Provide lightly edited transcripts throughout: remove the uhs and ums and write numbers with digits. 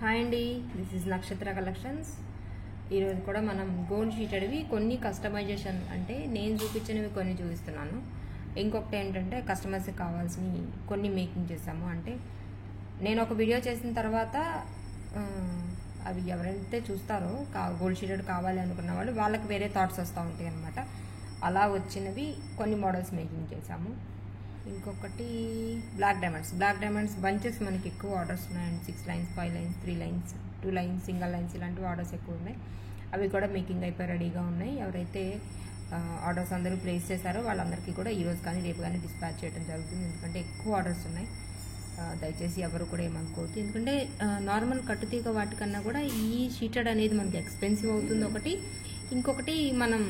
Hi అండి, this is నక్షత్ర collections. ఈరోజు కూడా మనం గోల్డ్ షీటెడ్వి కొన్ని కస్టమైజేషన్ అంటే నేను చూపించినవి కొన్ని చూపిస్తున్నాను. ఇంకొకటి ఏంటంటే కస్టమర్స్కి కావాల్సినవి కొన్ని మేకింగ్ చేసాము. అంటే నేను ఒక వీడియో చేసిన తర్వాత అవి ఎవరైతే చూస్తారో గోల్డ్ షీటెడ్ కావాలి అనుకున్న వాళ్ళు వాళ్ళకి వేరే థాట్స్ వస్తూ ఉంటాయి అన్నమాట. అలా వచ్చినవి కొన్ని మోడల్స్ మేకింగ్ చేసాము. ఇంకొకటి బ్లాక్ డైమండ్స్ బంచెస్ మనకి ఎక్కువ ఆర్డర్స్ ఉన్నాయండి. 6 lines, 5 lines, 3 lines, 2 lines, single lines ఇలాంటివి ఆర్డర్స్ ఎక్కువ ఉన్నాయి. అవి కూడా మేకింగ్ అయిపోయి రెడీగా ఉన్నాయి. ఎవరైతే ఆర్డర్స్ అందరూ ప్లేస్ చేశారో వాళ్ళందరికీ కూడా ఈరోజు కానీ రేపు కానీ డిస్పాచ్ చేయడం జరుగుతుంది. ఎందుకంటే ఎక్కువ ఆర్డర్స్ ఉన్నాయి. దయచేసి ఎవరు కూడా ఏమనుకోవద్దు. ఎందుకంటే నార్మల్ కట్టుతీగ వాటికన్నా కూడా ఈ షీటెడ్ అనేది మనకి ఎక్స్పెన్సివ్ అవుతుంది ఒకటి. ఇంకొకటి మనం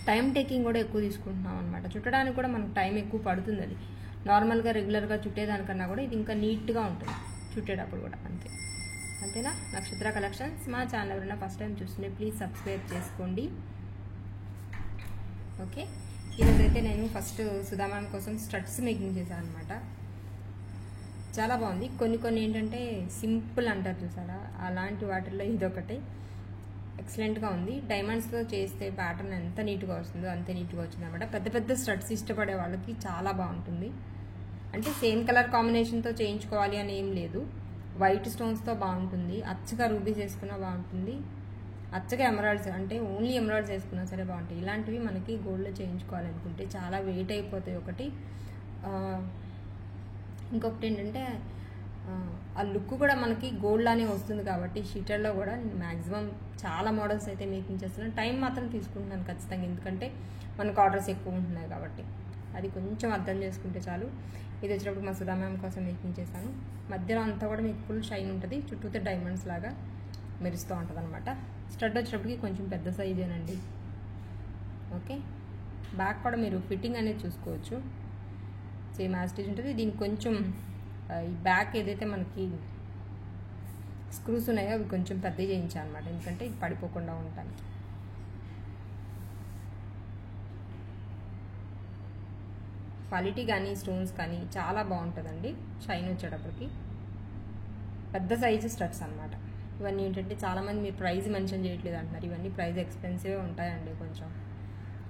టైం టేకింగ్ కూడా ఎక్కువ తీసుకుంటున్నాం అనమాట. చుట్టడానికి కూడా మనకు టైం ఎక్కువ పడుతుంది. అది నార్మల్గా రెగ్యులర్గా చుట్టేదానికన్నా కూడా ఇది ఇంకా నీట్గా ఉంటుంది చుట్టేటప్పుడు కూడా. అంతేనా? నక్షత్ర కలెక్షన్స్ మా ఛానల్ ఎవరైనా ఫస్ట్ టైం చూస్తుంటే ప్లీజ్ సబ్స్క్రైబ్ చేసుకోండి. ఓకే, ఈరోజైతే నేను ఫస్ట్ సుధామాన్ కోసం స్టడ్స్ మేకింగ్ చేశాను అనమాట. చాలా బాగుంది. కొన్ని ఏంటంటే సింపుల్ అంటారు చూసారా, అలాంటి వాటిల్లో ఇదొకటి ఎక్సలెంట్గా ఉంది. డైమండ్స్తో చేస్తే ప్యాటర్న్ ఎంత నీట్గా వస్తుందో అంతే నీట్గా వచ్చింది అనమాట. పెద్ద స్టడ్స్ ఇష్టపడే వాళ్ళకి చాలా బాగుంటుంది. అంటే సేమ్ కలర్ కాంబినేషన్తో చేయించుకోవాలి అని ఏం లేదు. వైట్ స్టోన్స్తో బాగుంటుంది, అచ్చగా రూబీస్ వేసుకున్నా బాగుంటుంది, అచ్చగా ఎమరాల్డ్స్ అంటే ఓన్లీ ఎమరాల్డ్స్ వేసుకున్నా సరే బాగుంటాయి. ఇలాంటివి మనకి గోల్డ్లో చేయించుకోవాలనుకుంటే చాలా వెయిట్ అయిపోతాయి ఒకటి. ఇంకొకటి ఏంటంటే ఆ లుక్ కూడా మనకి గోల్డ్ లానే వస్తుంది. కాబట్టి షీటర్లో కూడా నేను మ్యాక్సిమం చాలా మోడల్స్ అయితే మేకింగ్ చేస్తున్నాను. టైం మాత్రం తీసుకుంటున్నాను ఖచ్చితంగా, ఎందుకంటే మనకు ఆర్డర్స్ ఎక్కువ ఉంటున్నాయి కాబట్టి. అది కొంచెం అర్థం చేసుకుంటే చాలు. ఇది వచ్చినప్పుడు మా సుధా మ్యామ్ కోసం మేకింగ్ చేశాను. మధ్యలో అంతా కూడా మీకు ఫుల్ షైన్ ఉంటుంది, చుట్టూతో డైమండ్స్ లాగా మెరుస్తూ ఉంటుంది అనమాట. స్టడ్ వచ్చేటప్పటికి కొంచెం పెద్ద సైజేనండి. ఓకే, బ్యాక్ కూడా మీరు ఫిట్టింగ్ అనేది చూసుకోవచ్చు. సేమ్ యాజ్ ఇట్ ఈజ్ ఉంటుంది. దీనికి కొంచెం ఈ బ్యాక్ ఏదైతే మనకి స్క్రూస్ ఉన్నాయో అవి కొంచెం పెద్దగా చేయించాను అనమాట, ఎందుకంటే ఇది పడిపోకుండా ఉండటానికి. క్వాలిటీ కానీ స్టోన్స్ కానీ చాలా బాగుంటుందండి. షైన్ వచ్చేటప్పటికి పెద్ద సైజు స్టడ్స్ అనమాట. ఇవన్నీ ఏంటంటే చాలామంది మీరు ప్రైస్ మెన్షన్ చేయట్లేదు అంటున్నారు. ఇవన్నీ ప్రైస్ ఎక్స్పెన్సివ్ ఉంటాయండి కొంచెం.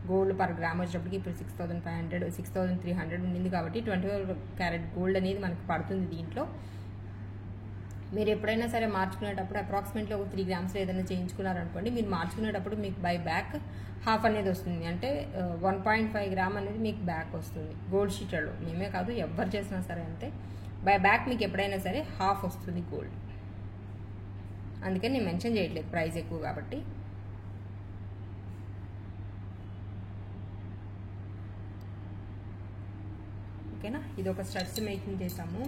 గోల్డ్ పర్ గ్రామ్ వచ్చేటప్పటికి ఇప్పుడు 6500, 6300 ఉండింది కాబట్టి 24 క్యారెట్ గోల్డ్ అనేది మనకి పడుతుంది దీంట్లో. మీరు ఎప్పుడైనా సరే మార్చుకునేటప్పుడు అప్రాక్సిమేట్లీ ఒక 3 గ్రామ్స్లో ఏదైనా చేయించుకున్నారనుకోండి, మీరు మార్చుకునేటప్పుడు మీకు బై బ్యాక్ హాఫ్ అనేది వస్తుంది. అంటే 1.5 గ్రామ్ అనేది మీకు బ్యాక్ వస్తుంది గోల్డ్ షీటర్లో. మేమే కాదు ఎవరు చేసినా సరే అంతే. బై బ్యాక్ మీకు ఎప్పుడైనా సరే హాఫ్ వస్తుంది గోల్డ్. అందుకని నేను మెన్షన్ చేయట్లేదు ప్రైస్ ఎక్కువ కాబట్టి. ఓకేనా, ఇది ఒక స్టడ్స్ మేకింగ్ చేసాము.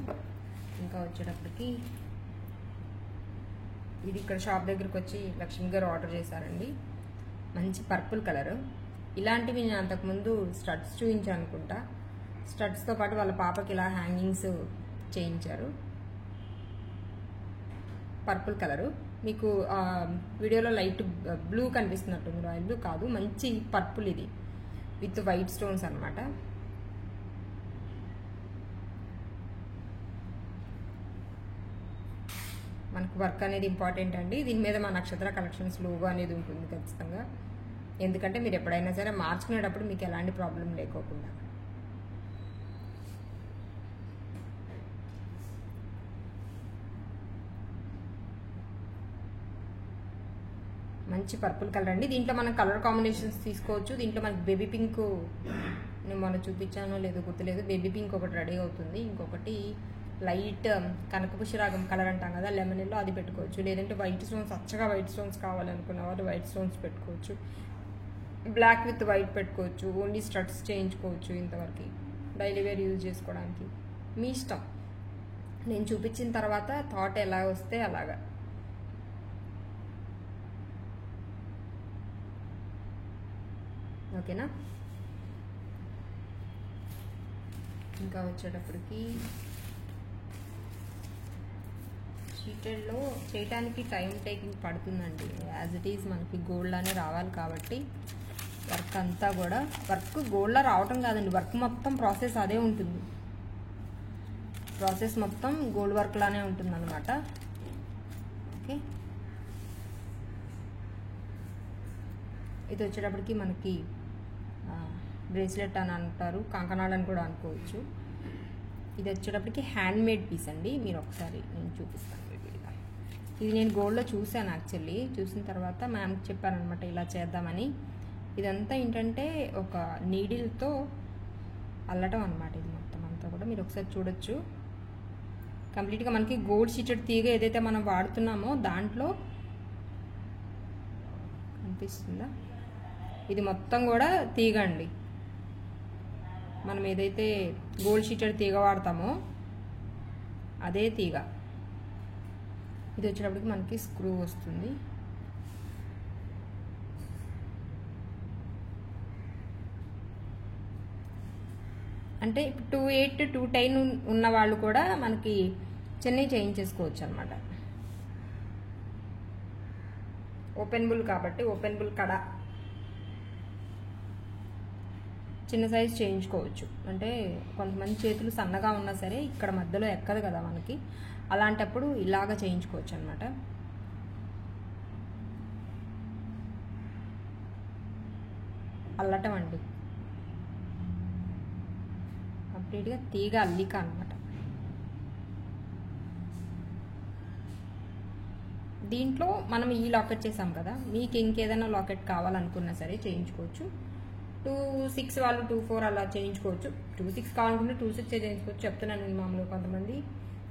ఇంకా వచ్చేటప్పటికి ఇది ఇక్కడ షాప్ దగ్గరకు వచ్చి లక్ష్మి గారు ఆర్డర్ చేశారండి. మంచి పర్పుల్ కలర్. ఇలాంటివి నేను అంతకుముందు స్టడ్స్ చూపించాను అనుకుంటా. స్టడ్స్తో పాటు వాళ్ళ పాపకి ఇలా హ్యాంగింగ్స్ చేయించారు. పర్పుల్ కలరు మీకు వీడియోలో లైట్ బ్లూ కనిపిస్తున్నట్టుంది, రాయల్ బ్లూ కాదు, మంచి పర్పుల్. ఇది విత్ వైట్ స్టోన్స్ అనమాట. మనకు వర్క్ అనేది ఇంపార్టెంట్ అండి. దీని మీద మా నక్షత్ర కలెక్షన్స్ లోగో అనేది ఉంటుంది ఖచ్చితంగా, ఎందుకంటే మీరు ఎప్పుడైనా సరే మార్చుకునేటప్పుడు మీకు ఎలాంటి ప్రాబ్లం లేకోకుండా. మంచి పర్పుల్ కలర్ అండి. దీంట్లో మనం కలర్ కాంబినేషన్స్ తీసుకోవచ్చు. దీంట్లో మనకి బేబీ పింక్ నేను మొన్న చూపించానో లేదో గుర్తులేదు, బేబీ పింక్ ఒకటి రెడీ అవుతుంది. ఇంకొకటి లైట్ కనకపుష్యరాగం కలర్ అంటాం కదా, లెమన్ ఎల్లో, అది పెట్టుకోవచ్చు. లేదంటే వైట్ స్టోన్స్, అచ్చగా వైట్ స్టోన్స్ కావాలనుకున్న వాళ్ళు వైట్ స్టోన్స్ పెట్టుకోవచ్చు. బ్లాక్ విత్ వైట్ పెట్టుకోవచ్చు. ఓన్లీ స్టడ్స్ చేయించుకోవచ్చు. ఇంతవరకు డైలీ వేర్ యూజ్ చేసుకోవడానికి మీ ఇష్టం. నేను చూపించిన తర్వాత థాట్ ఎలా వస్తే అలాగా. ఓకేనా, ఇంకా వచ్చేటప్పటికి షీటెడ్లో చేయడానికి టైం టేకింగ్ పడుతుందండి. యాజ్ ఇట్ ఈజ్ మనకి గోల్డ్లానే రావాలి కాబట్టి వర్క్ అంతా కూడా వర్క్ గోల్డ్లో రావటం కాదండి, వర్క్ మొత్తం ప్రాసెస్ అదే ఉంటుంది. ప్రాసెస్ మొత్తం గోల్డ్ వర్క్ లానే ఉంటుంది అనమాట. ఓకే, ఇది వచ్చేటప్పటికి మనకి బ్రేస్లెట్ అని అంటారు, కంకణాలు అని కూడా అనుకోవచ్చు. ఇది వచ్చేటప్పటికి హ్యాండ్మేడ్ పీస్ అండి. మీరు ఒకసారి నేను చూపిస్తాను వీడియోలో. ఇది నేను గోల్డ్లో చూశాను యాక్చువల్లీ. చూసిన తర్వాత మ్యామ్కి చెప్పానమాట ఇలా చేద్దామని. ఇదంతా ఏంటంటే ఒక నీడిల్తో అల్లటం అనమాట. ఇది మొత్తం అంతా కూడా మీరు ఒకసారి చూడొచ్చు. కంప్లీట్గా మనకి గోల్డ్ షీటెడ్ తీగ ఏదైతే మనం వాడుతున్నామో దాంట్లో కనిపిస్తుందా, ఇది మొత్తం కూడా తీగ అండి. మనం ఏదైతే గోల్డ్ షీటెడ్ తీగ వాడతామో అదే తీగ. ఇది వచ్చేటప్పటికి మనకి స్క్రూ వస్తుంది. అంటే ఇప్పుడు 2.8 2.10 ఉన్న వాళ్ళు కూడా మనకి చెన్నై చేయించేసుకోవచ్చు అనమాట. ఓపెన్ బుల్ కాబట్టి ఓపెన్ బుల్ కడ చిన్న సైజ్ చేయించుకోవచ్చు. అంటే కొంతమంది చేతులు సన్నగా ఉన్నా సరే ఇక్కడ మధ్యలో ఎక్కదు కదా మనకి, అలాంటప్పుడు ఇలాగ చేయించుకోవచ్చు అనమాట. అల్లటం అండి, కంప్లీట్గా తీగ అల్లిక అనమాట. దీంట్లో మనం ఈ లాకెట్ చేసాం కదా, మీకు ఇంకేదైనా లాకెట్ కావాలనుకున్నా సరే చేయించుకోవచ్చు. 2.6 వాళ్ళు 2.4 అలా చేయించుకోవచ్చు. 2.6 కావాలనుకుంటే 2.6 చేయించుకోవచ్చు. చెప్తున్నాను నేను. మామూలుగా కొంతమంది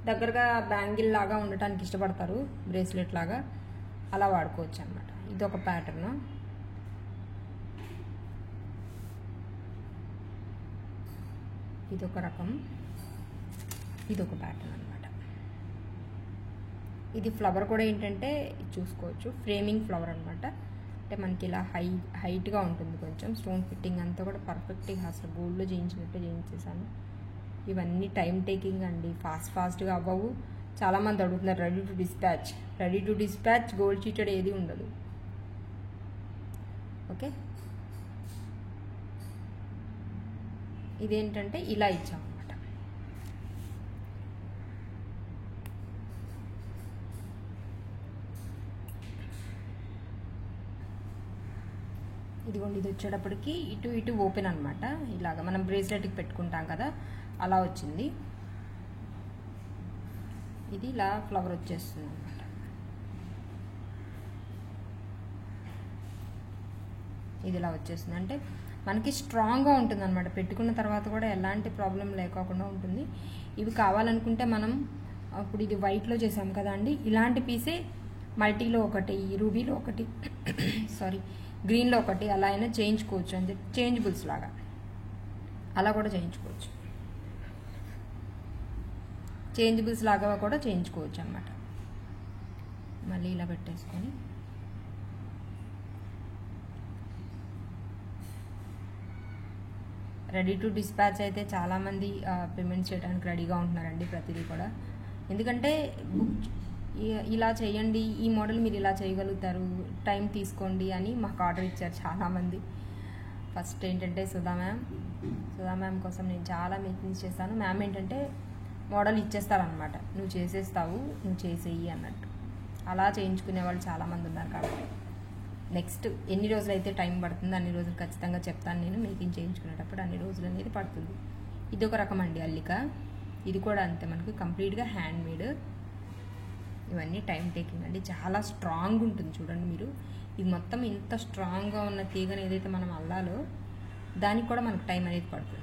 దగ్గరగా బ్యాంగిల్ లాగా ఉండటానికి ఇష్టపడతారు, బ్రేస్లెట్ లాగా, అలా వాడుకోవచ్చు అనమాట. ఇది ఒక ప్యాటర్న్. ఇదొక రకం, ఇదొక ప్యాటర్న్ అనమాట. ఇది ఫ్లవర్ కూడా ఏంటంటే చూసుకోవచ్చు, ఫ్రేమింగ్ ఫ్లవర్ అనమాట. అంటే మనకి ఇలా హైట్గా ఉంటుంది కొంచెం. స్టోన్ ఫిట్టింగ్ అంతా కూడా పర్ఫెక్ట్గా అసలు గోల్డ్లో చేయించినట్టే చేయించేసాను. ఇవన్నీ టైం టేకింగ్ అండి, ఫాస్ట్గా అవ్వవు. చాలామంది అడుగుతున్నారు ready to dispatch gold sheeted ఏది ఉండదు. ఓకే, ఇదేంటంటే ఇలా ఇచ్చాం అనమాట. ఇదిగోండి, ఇది వచ్చేటప్పటికి ఇటు ఓపెన్ అనమాట. ఇలాగ మనం బ్రేస్లెట్కి పెట్టుకుంటాం కదా, అలా వచ్చింది. ఇది ఇలా ఫ్లవర్ వచ్చేస్తుంది అనమాట. ఇది ఇలా వచ్చేస్తుంది అంటే మనకి స్ట్రాంగ్గా ఉంటుంది అనమాట. పెట్టుకున్న తర్వాత కూడా ఎలాంటి ప్రాబ్లం లేకోకుండా ఉంటుంది. ఇవి కావాలనుకుంటే మనం ఇప్పుడు ఇది వైట్లో చేసాం కదా అండి, ఇలాంటి పీసే మల్టీలో ఒకటి, రూబీలో ఒకటి, గ్రీన్లో ఒకటి అలా అయినా చేయించుకోవచ్చు. అంటే చేంజబుల్స్ లాగా అలా కూడా చేయించుకోవచ్చు. చేంజబుల్స్ లాగా కూడా చేయించుకోవచ్చు అన్నమాట. మళ్ళీ ఇలా పెట్టేసుకొని రెడీ టు డిస్పాచ్ అయితే చాలామంది పేమెంట్ చేయడానికి రెడీగా ఉంటున్నారండి ప్రతిదీ కూడా. ఎందుకంటే ఇలా చేయండి, ఈ మోడల్ మీరు ఇలా చేయగలుగుతారు, టైం తీసుకోండి అని మాకు ఆర్డర్ ఇచ్చారు చాలామంది. ఫస్ట్ ఏంటంటే సుధా మ్యామ్ కోసం నేను చాలా మేకింగ్స్ చేస్తాను. మ్యామ్ ఏంటంటే మోడల్ ఇచ్చేస్తారనమాట, నువ్వు చేసేస్తావు, నువ్వు చేసేయి అన్నట్టు. అలా చేయించుకునే వాళ్ళు చాలామంది ఉన్నారు. కాబట్టి నెక్స్ట్ ఎన్ని రోజులు అయితే టైం పడుతుందో అన్ని రోజులు ఖచ్చితంగా చెప్తాను నేను. మేకింగ్ చేయించుకునేటప్పుడు అన్ని రోజులు అనేది పడుతుంది. ఇది ఒక రకం అండి అల్లిక. ఇది కూడా అంతే, మనకి కంప్లీట్గా హ్యాండ్మేడ్. ఇవన్నీ టైం టేకింగ్ అండి, చాలా స్ట్రాంగ్ ఉంటుంది. చూడండి మీరు, ఇది మొత్తం ఇంత స్ట్రాంగ్గా ఉన్న తీగను ఏదైతే మనం అల్లాలో దానికి కూడా మనకు టైం అనేది పడుతుంది.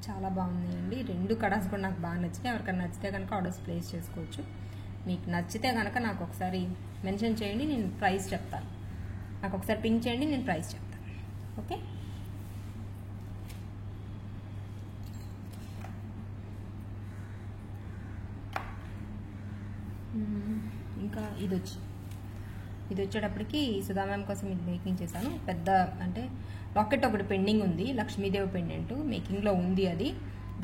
చాలా బాగున్నాయండి. 2 కడాస్ కూడా నాకు బాగా నచ్చినాయి. ఎవరికైనా నచ్చితే కనుక ఆర్డర్స్ ప్లేస్ చేసుకోవచ్చు. మీకు నచ్చితే కనుక నాకు ఒకసారి మెన్షన్ చేయండి, నేను ప్రైస్ చెప్తాను. నాకు ఒకసారి పింక్ చేయండి, నేను ప్రైస్ చెప్తాను. ఓకే, ఇంకా ఇది వచ్చేటప్పటికి సుధా మ్యామ్ కోసం ఇది మేకింగ్ చేశాను. పెద్ద అంటే లాకెట్ ఒకటి పెండింగ్ ఉంది, లక్ష్మీదేవి పెండెంట్ మేకింగ్లో ఉంది. అది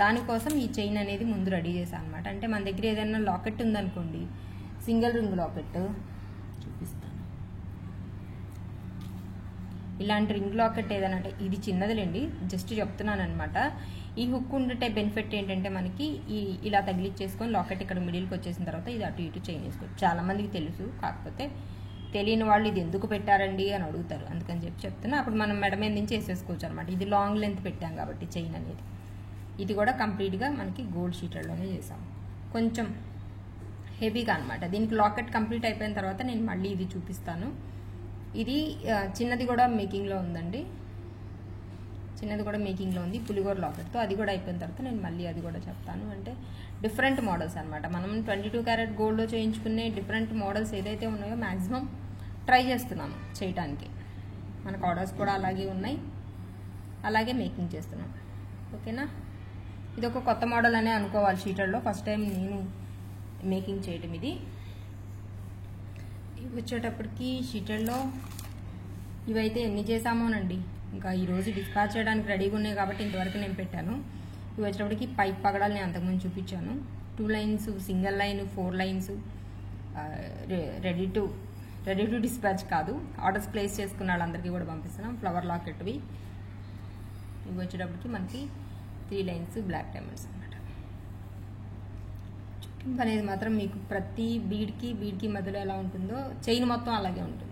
దానికోసం ఈ చైన్ అనేది ముందు రెడీ చేశాను అనమాట. అంటే మన దగ్గర ఏదైనా లాకెట్ ఉందనుకోండి, సింగిల్ రింగ్ లాకెట్ చూపిస్తాను. ఇలాంటి రింగ్ లాకెట్ ఏదైనా అంటే ఇది చిన్నదిలేండి, జస్ట్ చెప్తున్నాను అనమాట. ఈ హుక్ ఉండే బెనిఫిట్ ఏంటంటే మనకి ఇలా తగిలిచ్చేసుకొని లాకెట్ ఇక్కడ మిడిల్కి వచ్చేసిన తర్వాత ఇది అటు ఇటు చైన్ వేసుకోవచ్చు. చాలామందికి తెలుసు, కాకపోతే తెలియని వాళ్ళు ఇది ఎందుకు పెట్టారండి అని అడుగుతారు, అందుకని చెప్తున్నా. అప్పుడు మనం మెడ మీద నుంచి వేసేసుకోవచ్చు అనమాట. ఇది లాంగ్ లెంత్ పెట్టాం కాబట్టి చైన్ అనేది. ఇది కూడా కంప్లీట్గా మనకి గోల్డ్ షీటెడ్లోనే చేసాం, కొంచెం హెవీగా అనమాట. దీనికి లాకెట్ కంప్లీట్ అయిపోయిన తర్వాత నేను మళ్ళీ ఇది చూపిస్తాను. ఇది చిన్నది కూడా మేకింగ్లో ఉందండి, చిన్నది కూడా మేకింగ్లో ఉంది పులిగోర లాకెట్తో. అది కూడా అయిపోయిన తర్వాత నేను మళ్ళీ అది కూడా చెప్తాను. అంటే డిఫరెంట్ మోడల్స్ అనమాట. మనం 22 క్యారెట్ గోల్డ్లో చేయించుకునే డిఫరెంట్ మోడల్స్ ఏదైతే ఉన్నాయో మ్యాక్సిమం ట్రై చేస్తున్నాము చేయటానికి. మనకు ఆర్డర్స్ కూడా అలాగే ఉన్నాయి, అలాగే మేకింగ్ చేస్తున్నాం. ఓకేనా, ఇది ఒక కొత్త మోడల్ అనే అనుకోవాలి షీటెడ్లో. ఫస్ట్ టైం నేను మేకింగ్ చేయటం ఇది. ఇవి వచ్చేటప్పటికి షీటెడ్లో ఇవైతే ఎన్ని చేసామోనండి. ఇంకా ఈరోజు డిస్పాచ్ చేయడానికి రెడీగా ఉన్నాయి కాబట్టి ఇంతవరకు నేను పెట్టాను. ఇవి వచ్చేటప్పటికి పైప్ పగడాలు నేను అంతకుముందు చూపించాను. 2 lines, single line, 4 lines, ready to dispatch కాదు, ఆర్డర్స్ ప్లేస్ చేసుకున్న వాళ్ళందరికీ కూడా పంపిస్తున్నాం. ఫ్లవర్ లాకెట్వి ఇవి వచ్చేటప్పటికి మనకి 3 లైన్స్ బ్లాక్ డైమండ్స్ అనమాట. చుట్టింపు అనేది మాత్రం మీకు ప్రతి బీడ్కి మధ్యలో ఎలా ఉంటుందో చైన్ మొత్తం అలాగే ఉంటుంది.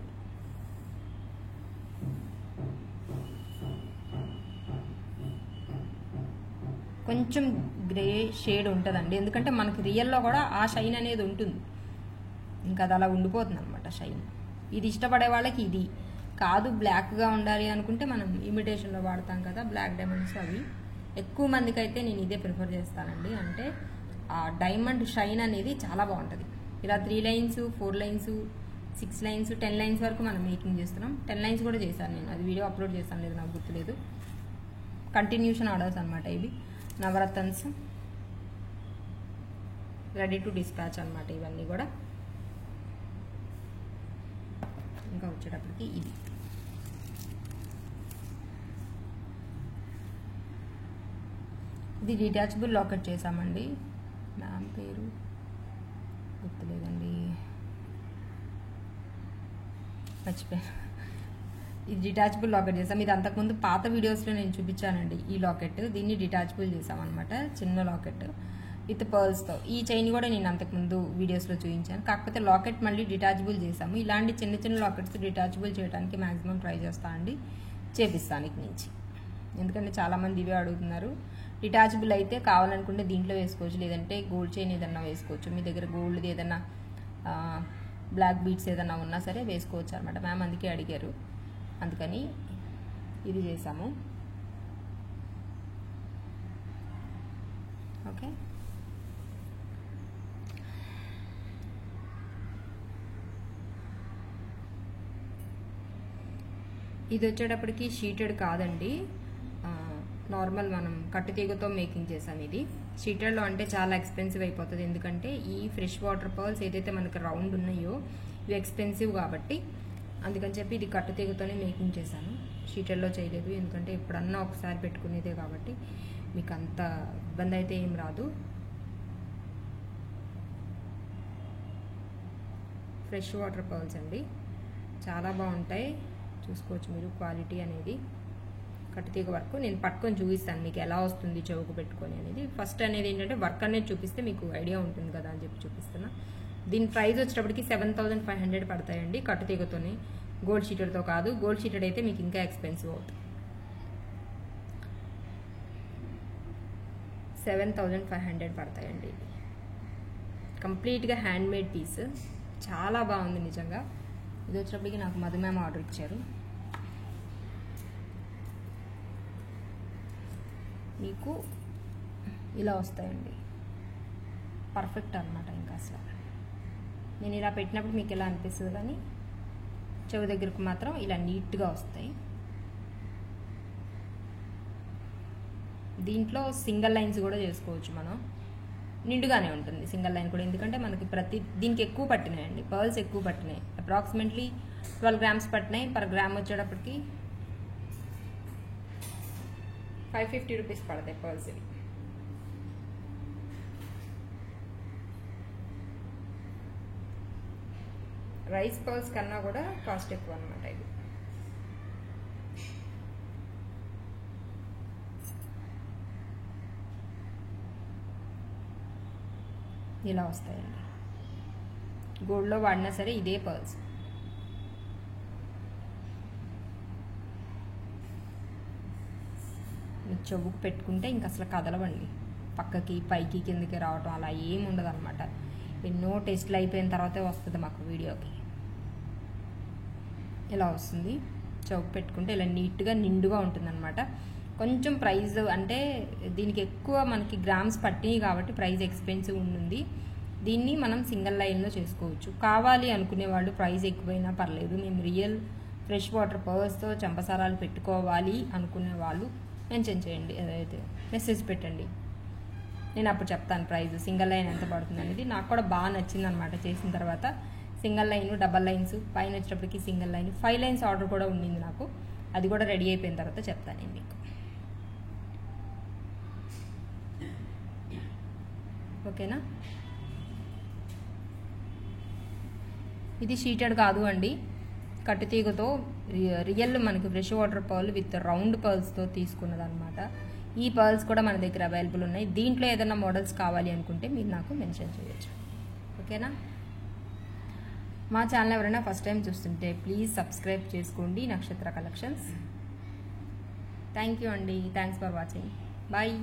కొంచెం గ్రే షేడ్ ఉంటుందండి, ఎందుకంటే మనకి రియల్లో కూడా ఆ షైన్ అనేది ఉంటుంది, ఇంకా అది అలా ఉండిపోతుంది అనమాట షైన్. ఇది ఇష్టపడే వాళ్ళకి ఇది కాదు, బ్లాక్గా ఉండాలి అనుకుంటే మనం ఇమిటేషన్లో వాడతాం కదా బ్లాక్ డైమండ్స్, అవి ఎక్కువ మందికి అయితే నేను ఇదే ప్రిఫర్ చేస్తానండి. అంటే ఆ డైమండ్ షైన్ అనేది చాలా బాగుంటుంది. ఇలా 3 లైన్స్, 4 లైన్స్, 6 లైన్స్, 10 లైన్స్ వరకు మనం మేకింగ్ చేస్తున్నాం. 10 లైన్స్ కూడా చేశాను నేను, అది వీడియో అప్లోడ్ చేస్తాను, లేదు నాకు గుర్తులేదు. కంటిన్యూషన్ ఆర్డర్స్ అనమాట ఇవి. నవరత్న్స్ రెడీ టు డిస్పాచ్ అనమాట ఇవన్నీ కూడా. ఇంకా వచ్చేటప్పటికి ఇది డిటాచబుల్ లాకెట్ చేసామండి. మ్యామ్ పేరు గుర్తులేదండి, మర్చిపోయాను. ఇది డిటాచబుల్ లాకెట్ చేసాం. ఇది అంతకుముందు పాత వీడియోస్లో నేను చూపించానండి ఈ లాకెట్. దీన్ని డిటాచబుల్ చేసామన్నమాట, చిన్న లాకెట్ విత్ పర్ల్స్తో. ఈ చైన్ కూడా నేను అంతకుముందు వీడియోస్లో చూపించాను, కాకపోతే లాకెట్ మళ్ళీ డిటాచబుల్ చేసాము. ఇలాంటి చిన్న లాకెట్స్ డిటాచబుల్ చేయడానికి మ్యాక్సిమం ట్రై చేస్తానండి, చేపిస్తాను ఇక నుంచి. ఎందుకంటే చాలామంది ఇవే అడుగుతున్నారు. డిటాచబుల్ అయితే కావాలనుకుంటే దీంట్లో వేసుకోవచ్చు, లేదంటే గోల్డ్ చైన్ ఏదన్నా వేసుకోవచ్చు. మీ దగ్గర గోల్డ్ది ఏదన్నా బ్లాక్ బీడ్స్ ఏదన్నా ఉన్నా సరే వేసుకోవచ్చు అనమాట. మ్యామ్ అందుకే అడిగారు, అందుకని ఇది చేసాము. ఓకే, ఇది వచ్చేటప్పటికి షీటెడ్ కాదండి, నార్మల్ మనం కట్టుతీగతో మేకింగ్ చేసాం. ఇది షీటెడ్లో అంటే చాలా ఎక్స్పెన్సివ్ అయిపోతుంది, ఎందుకంటే ఈ ఫ్రెష్ వాటర్ పర్ల్స్ ఏదైతే మనకు రౌండ్ ఉన్నాయో ఇవి ఎక్స్పెన్సివ్ కాబట్టి, అందుకని చెప్పి ఇది కట్టుతీగతోనే మేకింగ్ చేశాను. షీటెడ్లో చేయలేదు, ఎందుకంటే ఎప్పుడన్నా ఒకసారి పెట్టుకునేదే కాబట్టి మీకు అంత ఇబ్బంది అయితే ఏం రాదు. ఫ్రెష్ వాటర్ పర్ల్స్ అండి, చాలా బాగుంటాయి, చూసుకోవచ్చు మీరు క్వాలిటీ అనేది. కట్టుతీగ వర్క్ నేను పట్టుకొని చూపిస్తాను మీకు ఎలా వస్తుంది చెవుకు పెట్టుకొని అనేది. ఫస్ట్ అనేది ఏంటంటే వర్క్ అనేది చూపిస్తే మీకు ఐడియా ఉంటుంది కదా అని చెప్పి చూపిస్తున్నా. దీని ప్రైస్ వచ్చేటప్పటికి 7,500 పడతాయండి కట్టుతీగతోనే, గోల్డ్ షీటెడ్తో కాదు. గోల్డ్ షీటెడ్ అయితే మీకు ఇంకా ఎక్స్పెన్సివ్ అవుతుంది. 7,500 పడతాయండి. కంప్లీట్గా హ్యాండ్ మేడ్ పీస్, చాలా బాగుంది నిజంగా. ఇది వచ్చేటప్పటికి నాకు మధుమేమ ఆర్డర్ ఇచ్చారు. మీకు ఇలా వస్తాయండి, పర్ఫెక్ట్ అనమాట. ఇంకా అసలు నేను ఇలా పెట్టినప్పుడు మీకు ఎలా అనిపిస్తుంది, కానీ చెవి దగ్గరకు మాత్రం ఇలా నీట్గా వస్తాయి. దీంట్లో సింగిల్ లైన్స్ కూడా చేసుకోవచ్చు మనం, నిండుగానే ఉంటుంది సింగిల్ లైన్ కూడా, ఎందుకంటే మనకి దీనికి ఎక్కువ పట్టినాయండి, పర్ల్స్ ఎక్కువ పట్టినాయి. అప్రాక్సిమేట్లీ 12 గ్రామ్స్ పట్టినాయి. పర్ గ్రామ్ వచ్చేటప్పటికి 550 రూపీస్ పడతాయి పర్ల్స్ ఇవి. రైస్ పర్ల్స్ కన్నా కూడా కాస్ట్ ఎక్కువ అనమాట ఇది. ఇలా వస్తాయండి. గోల్డ్లో వాడినా సరే ఇదే పర్ల్స్. మీకు చెవుకు పెట్టుకుంటే ఇంక అసలు కదలవండి, పక్కకి పైకి కిందకి రావటం అలా ఏమి ఉండదు అనమాట. ఎన్నో టెస్ట్లు అయిపోయిన తర్వాతే వస్తుంది మాకు వీడియోకి. ఇలా వస్తుంది, చెవుకు పెట్టుకుంటే ఇలా నీట్గా నిండుగా ఉంటుందన్నమాట. కొంచెం ప్రైస్ అంటే దీనికి ఎక్కువ మనకి గ్రామ్స్ పట్టినాయి కాబట్టి ప్రైస్ ఎక్స్పెన్సివ్ ఉంటుంది. దీన్ని మనం సింగిల్ లైన్లో చేసుకోవచ్చు. కావాలి అనుకునే వాళ్ళు ప్రైస్ ఎక్కువైనా పర్లేదు, మేము రియల్ ఫ్రెష్ వాటర్ పర్స్తో చంపసారాలు పెట్టుకోవాలి అనుకునే వాళ్ళు మెన్షన్ చేయండి, అదైతే మెసేజ్ పెట్టండి, నేను అప్పుడు చెప్తాను ప్రైస్ సింగిల్ లైన్ ఎంత పడుతుంది అనేది. నాకు కూడా బాగా నచ్చింది అనమాట చేసిన తర్వాత. సింగిల్ లైన్, డబల్ లైన్స్, పైన వచ్చేటప్పటికి సింగిల్ లైన్, 5 లైన్స్ ఆర్డర్ కూడా ఉండింది నాకు. అది కూడా రెడీ అయిపోయిన తర్వాత చెప్తాను నేను మీకు. ఓకేనా? ఇది షీటెడ్ కాదు అండి, కట్టుతీగతో రియల్ మనకి fresh water pearl with round పర్ల్స్తో తీసుకున్నది అనమాట. ఈ పర్ల్స్ కూడా మన దగ్గర అవైలబుల్ ఉన్నాయి. దీంట్లో ఏదైనా మోడల్స్ కావాలి అనుకుంటే మీరు నాకు మెన్షన్ చేయొచ్చు. ఓకేనా? మా ఛానల్ ఎవరైనా ఫస్ట్ టైం చూస్తుంటే ప్లీజ్ సబ్స్క్రైబ్ చేసుకోండి, నక్షత్ర కలెక్షన్స్. థ్యాంక్ యూ అండి, థ్యాంక్స్ ఫర్ వాచింగ్, బాయ్.